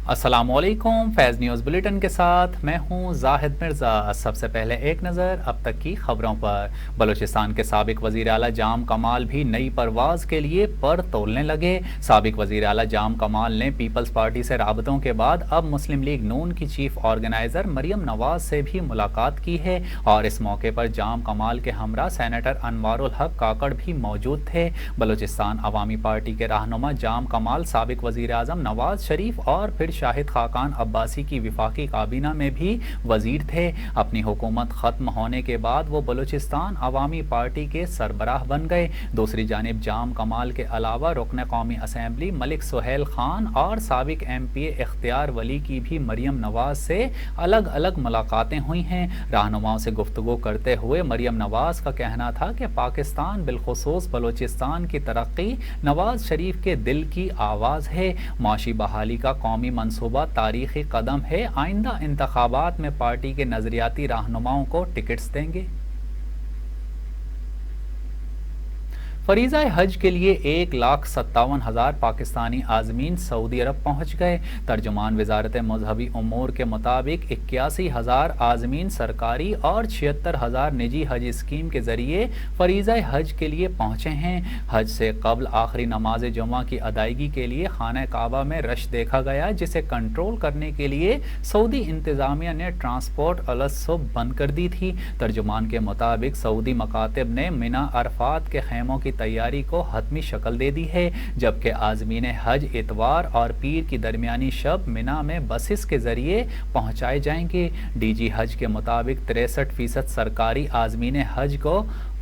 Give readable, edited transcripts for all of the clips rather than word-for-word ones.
अस्सलाम वालेकुम। फैज़ news bulletin के साथ मैं हूं जाहिद मिर्ज़ा। सबसे पहले एक नज़र अब तक की खबरों पर। बलूचिस्तान के साबिक वज़ीर आला जाम कमाल भी नई परवाज़ के लिए पर तोलने लगे। साबिक वज़ीर आला जाम कमाल ने पीपल्स पार्टी से राबतों के बाद अब मुस्लिम लीग नून की चीफ ऑर्गेनाइज़र मरियम नवाज़ से भी मुलाकात की है और इस मौके पर जाम कमाल के हमरा सेनेटर अनवारुल हक काकड़ भी मौजूद थे। बलूचिस्तान अवामी पार्टी के रहनुमा जाम कमाल साबिक वज़ीर आज़म नवाज शरीफ और फिर शाहिद खाकान अब्बासी की विफाकी काबीना में भी वजीर थे। अपनी हुकूमत ख़त्म होने के बाद वो बलूचिस्तान अवामी पार्टी के सरबराह बन गए। दूसरी जानिब जाम कमाल के अलावा रुकन कौमी असम्बली मलिक सुहेल खान और साबिक MP इख्तियार वली की भी मरियम नवाज से अलग अलग मुलाकातें हुई हैं। रहनुमाओं से गुफ्तगू करते हुए मरियम नवाज का कहना था कि पाकिस्तान बिलखुसूस बलूचिस्तान की तरक्की नवाज शरीफ के दिल की आवाज़ है। माशी बहाली का कौमी मंसूबा तारीखी कदम है। आइंदा इंतखाबात में पार्टी के नजरियाती रहनुमाओं को टिकट्स देंगे। फरीज़ा हज के लिए 1,57,000 पाकिस्तानी आज़मीन सऊदी अरब पहुँच गए। तर्जुमान वजारत मजहबी उमूर के मुताबिक 81,000 आज़मीन सरकारी और 76,000 निजी हज स्कीम के ज़रिए फरीज़ा हज के लिए पहुँचे हैं। हज से कबल आखिरी नमाज जुमा की अदायगी के लिए खाना काबा में रश देखा गया, जिसे कंट्रोल करने के लिए सऊदी इंतज़ामिया ने ट्रांसपोर्ट अलसुब बंद कर दी थी। तर्जुमान के मुताबिक सऊदी मकातिब ने मिना अरफात के खेमों की तैयारी को हतमी शक्ल दे दी है, जबकि आज़मीन हज इतवार और पीर की दरमियानी शब मिना में बसेस के जरिए पहुंचाए जाएंगे। DG हज के मुताबिक 63% सरकारी आज़मीन हज को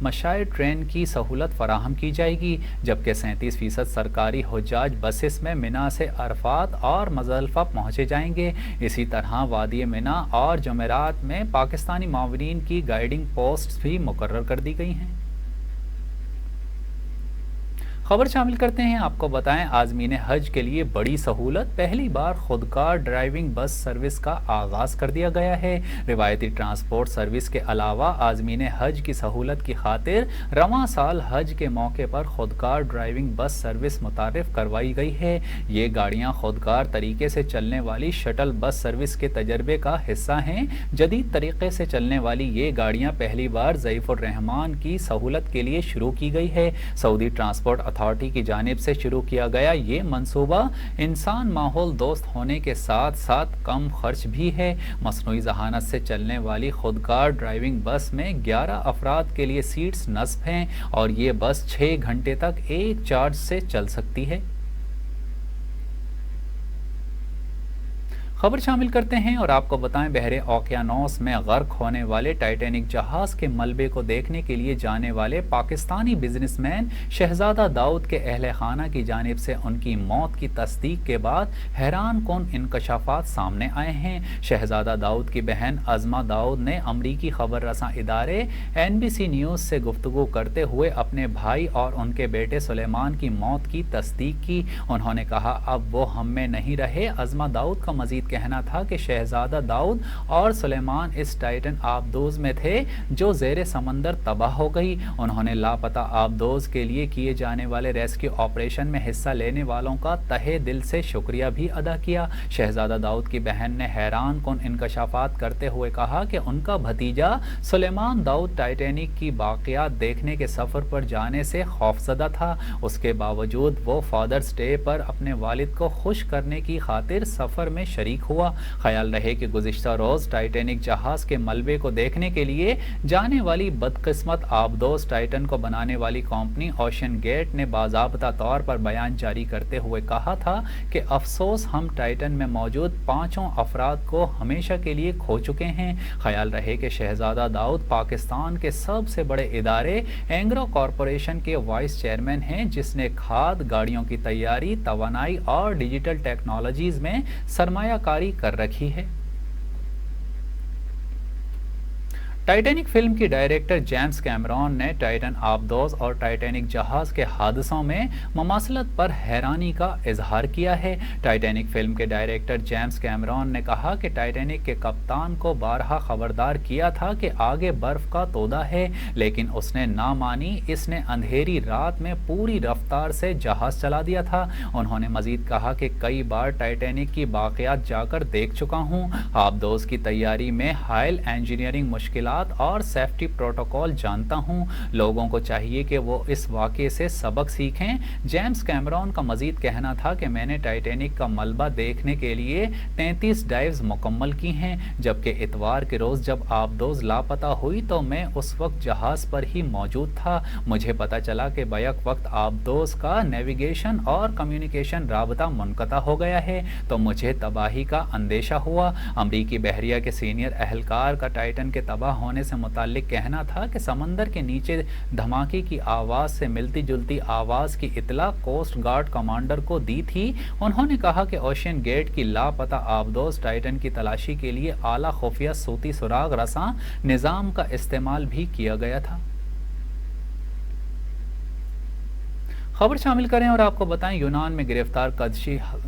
मशाए ट्रेन की सहूलत फराहम की जाएगी, जबकि 37% सरकारी हुज्जाज बसेस में मिना से अरफात और मज़दलिफ़ा पहुँचे जाएंगे। इसी तरह वादी मिना और जमेरात में पाकिस्तानी मावरीन की गाइडिंग पोस्ट्स भी मुकर्रर कर दी गई हैं। खबर शामिल करते हैं। आपको बताएं, आज़मीन हज के लिए बड़ी सहूलत, पहली बार खुदकार ड्राइविंग बस सर्विस का आगाज़ कर दिया गया है। रिवायती ट्रांसपोर्ट सर्विस के अलावा आज़मीन हज की सहूलत की खातिर रवां साल हज के मौके पर खुदकार ड्राइविंग बस सर्विस मुतारिफ करवाई गई है। ये गाड़ियाँ खुदकार तरीके से चलने वाली शटल बस सर्विस के तजर्बे का हिस्सा हैं। जदीद तरीके से चलने वाली ये गाड़ियाँ पहली बार ज़ईफ़ुर रहमान की सहूलत के लिए शुरू की गई है। सऊदी ट्रांसपोर्ट अथॉरिटी की जानिब से शुरू किया गया ये मंसूबा इंसान माहौल दोस्त होने के साथ साथ कम खर्च भी है। मसनूई ज़हानत से चलने वाली खुदकार ड्राइविंग बस में 11 अफराद के लिए सीट्स नस्ब हैं और ये बस 6 घंटे तक एक चार्ज से चल सकती है। खबर शामिल करते हैं और आपको बताएं, बहरे ओकियानोस में गर्क होने वाले टाइटैनिक जहाज़ के मलबे को देखने के लिए जाने वाले पाकिस्तानी बिजनेसमैन शहजादा दाऊद के अहले खाना की जानिब से उनकी मौत की तस्दीक के बाद हैरान कौन इंकशाफात सामने आए हैं। शहजादा दाऊद की बहन अज़मा दाऊद ने अमरीकी खबर रसां इदारे NBC न्यूज़ से गुफ्तगू करते हुए अपने भाई और उनके बेटे सुलेमान की मौत की तस्दीक की। उन्होंने कहा, अब वो हम में नहीं रहे। अज़मा दाऊद का मजीद कहना था कि शहजादा दाऊद और सुलेमान इस टाइटन आबदोज में थे जो ज़ेरे समंदर तबाह हो गई। उन्होंने लापता आबदोज के लिए किए जाने वाले रेस्क्यू ऑपरेशन में हिस्सा लेने वालों का तहे दिल से शुक्रिया भी अदा किया। शहजादा दाऊद की बहन ने हैरान कुन इंकशाफात करते हुए कहा कि उनका भतीजा सुलेमान दाऊद टाइटैनिक की बाक़ियात देखने के सफ़र पर जाने से खौफज़दा था। उसके बावजूद वो फादर्स डे पर अपने वालिद को खुश करने की खातिर सफ़र में शरीक हुआ। ख्याल रहे कि गुज़िश्ता रोज़ टाइटैनिक जहाज़ के मलबे को देखने के लिए जाने वाली बदकिस्मत आबदोज टाइटन को बनाने वाली कंपनी ओशन गेट ने बाज़ाब्ता तौर पर बयान जारी करते हुए कहा था कि अफसोस, हम टाइटन में मौजूद 5 अफराद को हमेशा के लिए खो चुके हैं। ख्याल रहे कि शहजादा दाऊद पाकिस्तान के सबसे बड़े इदारे एंग्रो कॉरपोरेशन के वाइस चेयरमैन हैं, जिसने खाद, गाड़ियों की तैयारी, तवानाई और डिजिटल टेक्नोलॉजीज़ में सरमायाकारी कर रखी है। टाइटैनिक फिल्म की डायरेक्टर जेम्स कैमरॉन ने टाइटन आबदोज और टाइटैनिक जहाज के हादसों में ममासलत पर हैरानी का इजहार किया है। टाइटैनिक फिल्म के डायरेक्टर जेम्स कैमरॉन ने कहा कि टाइटैनिक के कप्तान को बारहा खबरदार किया था कि आगे बर्फ का तोदा है, लेकिन उसने ना मानी। इसने अंधेरी रात में पूरी रफ्तार से जहाज चला दिया था। उन्होंने मजीद कहा कि कई बार टाइटैनिक की बाक़ियात जाकर देख चुका हूँ। आबदोज की तैयारी में हाइल इंजीनियरिंग मुश्किलात और सेफ्टी प्रोटोकॉल जानता हूं। लोगों को चाहिए कि वो इस वाक़े से सबक सीखें। जेम्स कैमरॉन का मजीद कहना था कि मैंने टाइटैनिक का मलबा देखने के लिए 33 डाइव्स मुकम्मल की हैं, जबकि इतवार के रोज़ जब आबदोज लापता हुई तो मैं उस वक्त जहाज़ पर ही मौजूद था। मुझे पता चला कि बैक वक्त आबदोज का नेविगेशन और कम्युनिकेशन राबता मुनक़ता हो गया है, तो मुझे तबाही का अंदेशा हुआ। अमरीकी बहरिया के सीनियर अहलकार का टाइटन के तबाह होने से मुताल्लिक कहना था कि समंदर के नीचे धमाके की आवाज़ से मिलती जुलती आवाज़ की इतला कोस्ट गार्ड कमांडर को दी थी। उन्होंने कहा कि ओशियन गेट की लापता आबदोज टाइटन की तलाशी के लिए आला खुफिया सूती सुराग रसां निज़ाम का इस्तेमाल भी किया गया था। खबर शामिल करें और आपको बताएं, यूनान में गिरफ्तार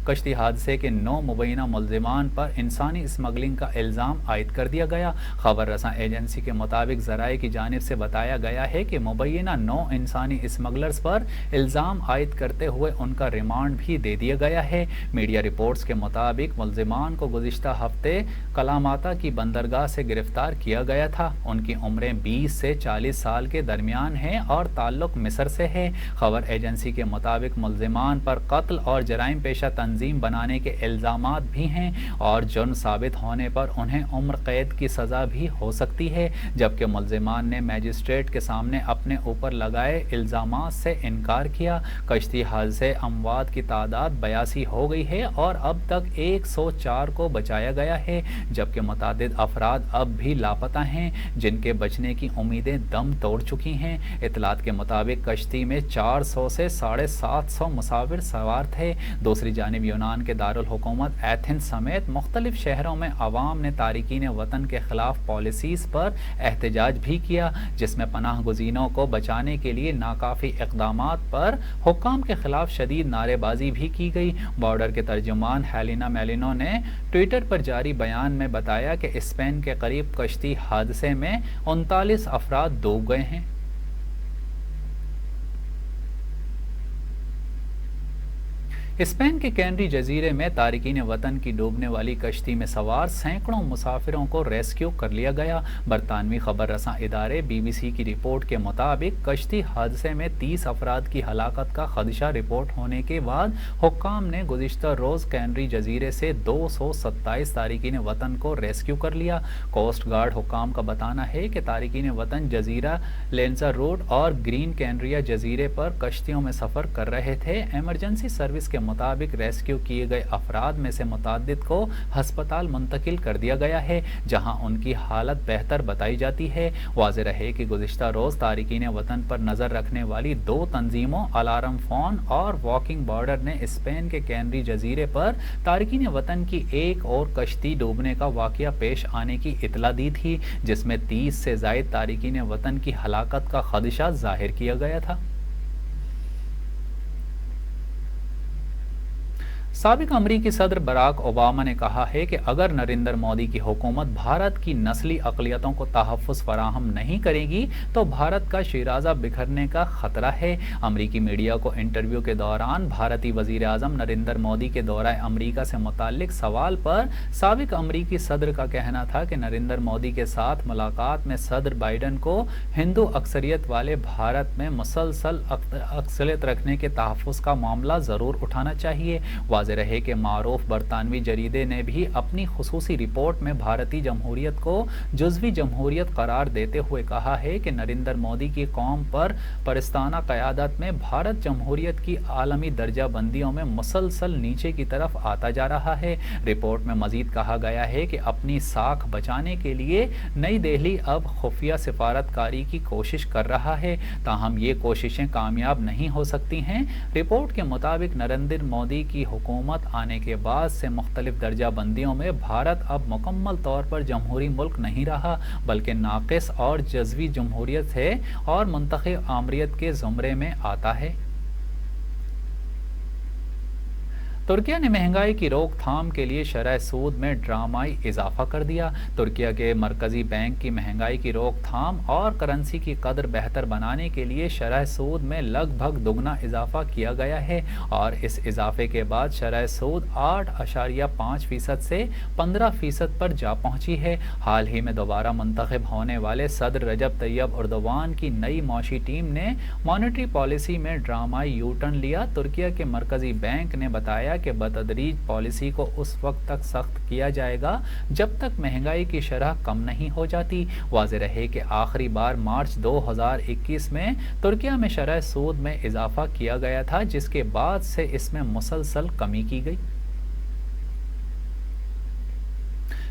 कश्ती हादसे के 9 मुबैना मुल्जिमान पर इंसानी स्मगलिंग का इल्ज़ाम आयद कर दिया गया। खबर रसां एजेंसी के मुताबिक ज़राए की जानिब से बताया गया है कि मुबैना 9 इंसानी स्मगलर्स पर इल्ज़ाम आयद करते हुए उनका रिमांड भी दे दिया गया है। मीडिया रिपोर्ट्स के मुताबिक मुल्जिमान को गुज़िश्ता हफ्ते कलामाता की बंदरगाह से गिरफ्तार किया गया था। उनकी उम्रें 20 से 40 साल के दरमियान हैं और ताल्लुक़ मिस्र से है। खबर एजेंसी के मुताबिक मुल्जिमान पर कत्ल और जराइम पेशा तंजीम बनाने के इल्ज़ामात भी हैं और जुर्म साबित होने पर उन्हें उम्र कैद की सज़ा भी हो सकती है, जबकि मुल्जिमान ने मैजिस्ट्रेट के सामने अपने ऊपर लगाए इल्ज़ामात से इनकार किया। कश्ती हादसे अमवात की तादाद 82 हो गई है और अब तक 104 को बचाया गया है, जबकि मुतादिद अफराद अब भी लापता हैं, जिनके बचने की उम्मीदें दम तोड़ चुकी हैं। इतलात के मुताबिक कश्ती में 400 से 750 मुसाफिर सवार थे। दूसरी जानिब यूनान के दारुल हुकूमत एथेंस समेत मुख्तलिफ शहरों में अवाम ने तारिकीन वतन के खिलाफ पॉलिसीज़ पर एहतजाज भी किया, जिसमें पनाह गुज़ीनों को बचाने के लिए नाकाफ़ी इक़दामात पर हुक्काम के खिलाफ शदीद नारेबाजी भी की गई। बॉर्डर के तर्जुमान हेलिना मेलिनो ने ट्विटर पर जारी बयान में बताया कि स्पेन के करीब कश्ती हादसे में 39 अफराद डूब गए हैं। स्पेन के कैनरी जजीरे में तारिकीन वतन की डूबने वाली कश्ती में सवार सैकड़ों मुसाफिरों को रेस्क्यू कर लिया गया। बरतानवी खबर रसां इदारे BBC की रिपोर्ट के मुताबिक कश्ती हादसे में 30 अफराद की हलाकत का खदशा रिपोर्ट होने के बाद हुक्काम ने गुज़िश्ता रोज़ कैनरी जजीरे से 227 तारिकीन वतन को रेस्क्यू कर लिया। कोस्ट गार्ड हुक्काम का बताना है कि तारिकीन वतन जजीरा लेंज़ारूट और ग्रीन कैनरिया जजीरे पर कश्तियों में सफ़र कर रहे थे। एमरजेंसी सर्विस के मुताबिक रेस्क्यू किए गए अफराद में से मुतादिद को हस्पताल मुंतकिल कर दिया गया है, जहां उनकी हालत बेहतर बताई जाती है। वाज़ेह रहे कि गुज़िश्ता रोज़ तारिकीन वतन पर नज़र रखने वाली 2 तंजीमों अलार्म फ़ोन और वॉकिंग बॉर्डर ने स्पेन के कैनरी जजीरे पर तारिकीन वतन की एक और कश्ती डूबने का वाक़या पेश आने की इतला दी थी, जिसमें 30 से ज़ायद तारिकीन वतन की हलाकत का खदशा ज़ाहिर किया गया था। साबिक अमरीकी सदर बराक ओबामा ने कहा है कि अगर नरेंद्र मोदी की हुकूमत भारत की नस्ली अक़लियतों को तहफ़्फ़ुज़ फराहम नहीं करेगी तो भारत का शिराज़ा बिखरने का ख़तरा है। अमरीकी मीडिया को इंटरव्यू के दौरान भारतीय वज़ीर आज़म नरेंद्र मोदी के दौरे अमरीका से मुताल्लिक सवाल पर साबिक अमरीकी सदर का कहना था कि नरेंद्र मोदी के साथ मुलाकात में सदर बाइडन को हिंदू अक्सरियत वाले भारत में मुसलसल अक्सरियत रखने के तहफ़्फ़ुज़ का मामला ज़रूर उठाना चाहिए। वाज़ेह रहे कि मारूफ बरतानवी जरीदे ने भी अपनी खुसूसी रिपोर्ट में भारतीय जमहूरियत को जुज़वी जमहूरियत करार देते हुए कहा है कि नरेंद्र मोदी की कौम पर परस्ताना क़यादत में भारत जमहूरियत की आलमी दर्जा बंदियों में मुसलसल नीचे की तरफ आता जा रहा है। रिपोर्ट में मजीद कहा गया है कि अपनी साख बचाने के लिए नई दिल्ली अब खुफिया सिफारतकारी की कोशिश कर रहा है, ताहम ये कोशिशें कामयाब नहीं हो सकती हैं। रिपोर्ट के मुताबिक नरेंद्र मोदी की हुकूमत حکومت آنے کے بعد سے مختلف درجہ بندیوں میں بھارت اب مکمل طور پر جمہوری ملک نہیں رہا، بلکہ ناقص اور جزوی جمہوریت ہے اور منتخب آمریت کے زمرے میں آتا ہے۔ ترکیہ نے مہنگائی کی روک تھام کے لیے شرح سود میں ڈرامائی اضافہ کر دیا۔ ترکیہ کے مرکزی بینک کی مہنگائی کی روک تھام اور کرنسی کی قدر بہتر بنانے کے لیے شرح سود میں لگ بھگ دگنا اضافہ کیا گیا ہے، اور اس اضافے کے بعد شرح سود 8.5% سے 15% پر جا پہنچی ہے۔ حال ہی میں دوبارہ منتخب ہونے والے صدر رجب طیب ایردوان کی نئی معاشی ٹیم نے مانیٹری پالیسی میں ڈرامائی یو ٹرن لیا۔ ترکیہ کے مرکزی بینک نے بتایا کہ بتدریج پالیسی کو اس وقت تک سخت کیا جائے گا جب تک مہنگائی کی شرح کم نہیں ہو جاتی۔ واضح رہے کہ آخری بار مارچ 2021 میں ترکیہ میں شرح سود میں اضافہ کیا گیا تھا، جس کے بعد سے اس میں مسلسل کمی کی گئی۔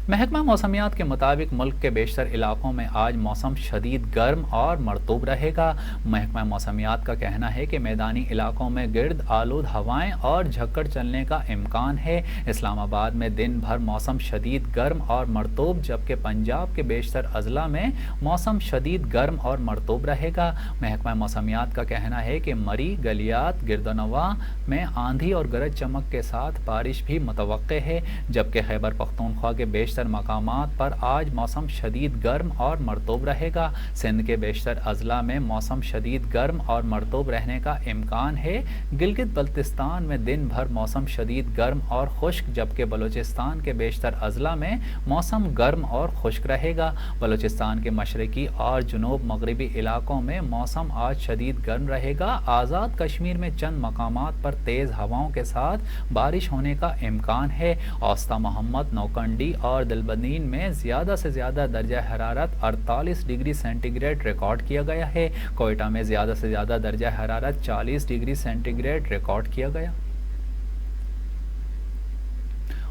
محکمہ موسمیات کے مطابق ملک کے بیشتر علاقوں میں آج موسم شدید گرم اور مرطوب رہے گا۔ محکمہ موسمیات کا کہنا ہے کہ میدانی علاقوں میں گرد آلود ہوائیں اور جھکڑ چلنے کا امکان ہے۔ اسلام آباد میں دن بھر موسم شدید گرم اور مرطوب، جبکہ پنجاب کے بیشتر اضلاع میں موسم شدید گرم اور مرطوب رہے گا۔ محکمہ موسمیات کا کہنا ہے کہ مری، گلیات، گردنواں میں آندھی اور گرج چمک کے ساتھ بارش بھی متوقع ہے، جبکہ خیبر پختونخوا کے بیشتر مقامات پر آج موسم شدید گرم اور مرطوب رہے گا۔ سندھ کے بیشتر اضلاع میں موسم شدید گرم اور مرطوب رہنے کا امکان ہے۔ گلگت بلتستان میں دن بھر موسم شدید گرم اور خشک، جبکہ بلوچستان کے بیشتر اضلاع میں موسم گرم اور خشک رہے گا۔ بلوچستان کے مشرقی اور جنوب مغربی علاقوں میں موسم آج شدید گرم رہے گا۔ آزاد کشمیر میں چند مقامات پر تیز ہواؤں کے ساتھ بارش ہونے کا امکان ہے۔ اوسطی محمد، نوکنڈی اور دلبنین میں زیادہ سے زیادہ درجہ حرارت 48 ڈگری سینٹی گریڈ ریکارڈ کیا گیا ہے۔ کوئٹہ میں زیادہ سے زیادہ درجہ حرارت 40 ڈگری سینٹی گریڈ ریکارڈ کیا گیا۔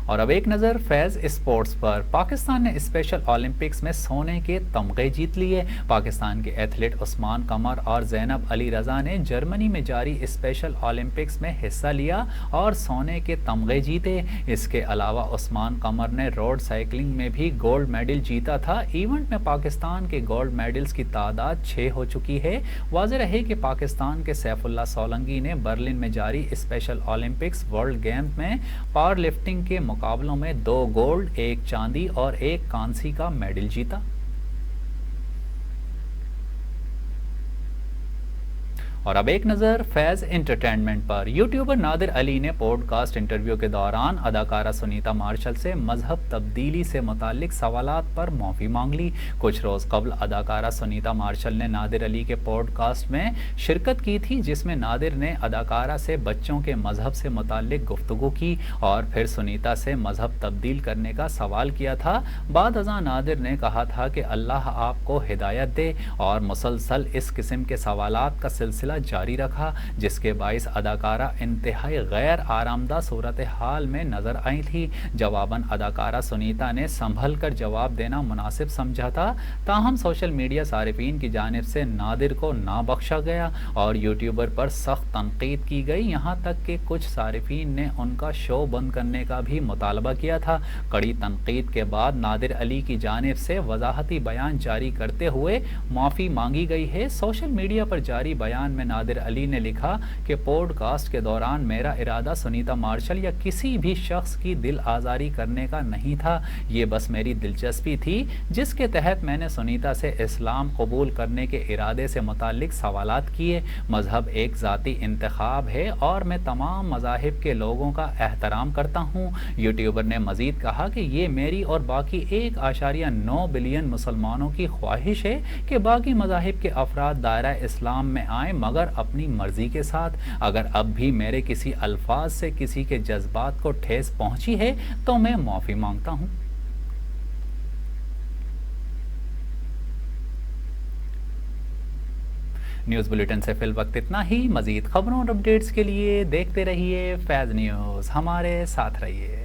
اور اب ایک نظر فیض اسپورٹس پر۔ پاکستان نے اسپیشل اولمپکس میں سونے کے تمغے جیت لیے۔ پاکستان کے ایتھلیٹ عثمان قمر اور زینب علی رضا نے جرمنی میں جاری اسپیشل اولمپکس میں حصہ لیا اور سونے کے تمغے جیتے۔ اس کے علاوہ عثمان قمر نے روڈ سائیکلنگ میں بھی گولڈ میڈل جیتا تھا۔ ایونٹ میں پاکستان کے گولڈ میڈلز کی تعداد 6 ہو چکی ہے۔ واضح رہے کہ پاکستان کے سیف اللہ سولنگی نے برلن میں جاری اسپیشل اولمپکس ورلڈ گیمز میں پاور لفٹنگ کے مقابلوں میں 2 گولڈ، 1 چاندی اور 1 کانسی کا میڈل جیتا۔ اور اب ایک نظر فیض انٹرٹینمنٹ پر۔ یوٹیوبر نادر علی نے پوڈ کاسٹ انٹرویو کے دوران اداکارہ سنیتا مارشل سے مذہب تبدیلی سے متعلق سوالات پر معافی مانگ لی۔ کچھ روز قبل اداکارہ سنیتا مارشل نے نادر علی کے پوڈ کاسٹ میں شرکت کی تھی، جس میں نادر نے اداکارہ سے بچوں کے مذہب سے متعلق گفتگو کی اور پھر سنیتا سے مذہب تبدیل کرنے کا سوال کیا تھا۔ بعد ازاں نادر نے کہا تھا کہ اللہ آپ کو ہدایت دے، اور مسلسل اس قسم کے سوالات کا سلسلہ جاری رکھا، جس کے باعث اداکارہ انتہائی غیر آرامدہ صورتحال میں نظر آئی تھی۔ جواباً اداکارہ سنیتا نے سنبھل کر جواب دینا مناسب سمجھا تھا، تاہم سوشل میڈیا صارفین کی جانب سے نادر کو نہ بخشا گیا اور یوٹیوبر پر سخت تنقید کی گئی، یہاں تک کہ کچھ صارفین نے ان کا شو بند کرنے کا بھی مطالبہ کیا تھا۔ کڑی تنقید کے بعد نادر علی کی جانب سے وضاحتی بیان جاری کرتے ہوئے معافی مانگی گئی ہے۔ سوشل میڈیا پر جاری بیان میں نادر علی نے لکھا کہ پوڈ کاسٹ کے دوران میرا ارادہ سنیتا مارشل یا کسی بھی شخص کی دل آزاری کرنے کا نہیں تھا، یہ بس میری دلچسپی تھی جس کے تحت میں نے سنیتا سے اسلام قبول کرنے کے ارادے سے متعلق سوالات کیے۔ مذہب ایک ذاتی انتخاب ہے اور میں تمام مذاہب کے لوگوں کا احترام کرتا ہوں۔ یوٹیوبر نے مزید کہا کہ یہ میری اور باقی 1.9 بلین مسلمانوں کی خواہش ہے کہ باقی مذاہب کے افراد دائرہ اسلام میں آئیں، مگر اپنی مرضی کے ساتھ۔ اگر اب بھی میرے کسی الفاظ سے کسی کے جذبات کو ٹھیس پہنچی ہے تو میں معافی مانگتا ہوں۔ نیوز بلیٹن سے فی الوقت اتنا ہی۔ مزید خبروں اور اپڈیٹس کے لیے دیکھتے رہیے فیض نیوز، ہمارے ساتھ رہیے۔